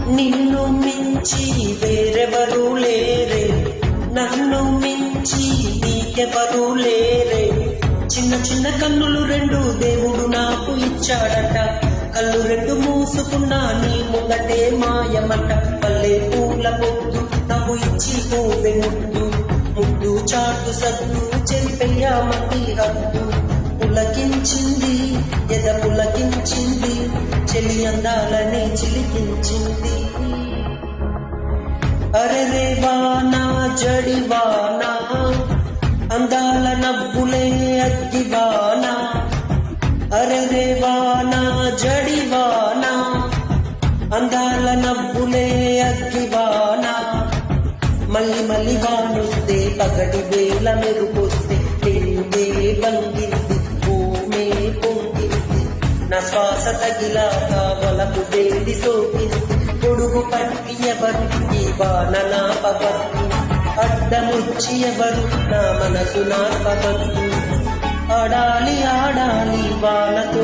నిన్ను మించి వేరెవరు లేరే, నన్ను మించి నీకెవరు లేరే. చిన్న చిన్న కన్నులు రెండు దేవుడు నాకు ఇచ్చాడట, కళ్ళు రెండు మూసుకున్నా నీ ముందటే మాయమట. పల్లె పూల పొద్దు నవ్వు ఇచ్చి నువ్వే ముద్దు, ముద్దు చాటు సద్దు చెరిపెయ్యామతి హద్దు. పులకించింది ఎద పులకించింది, చెలి అందాలని చిలికించింది. అరెరే వానా జడివానా, అందాల నవ్వులే అగ్గివానా. అరెరే వానా జడివానా, అందాల నవ్వులే అగ్గివానా. మళ్ళీ మళ్ళీ వానొస్తే పగటి వేళ మెరుపొస్తే పెళ్ళే బంగింది, భూమే పొంగింది. నా శ్వాస తగిలాక వలకు వేడి సోకింది. పొడుగు పట్టి ఎవరు ఈ వాన నా పగత్తు, అడ్డముచ్చి ఎవరు నా మనసు నా పగత్తు. ఆడాలి ఆడాలి వానతో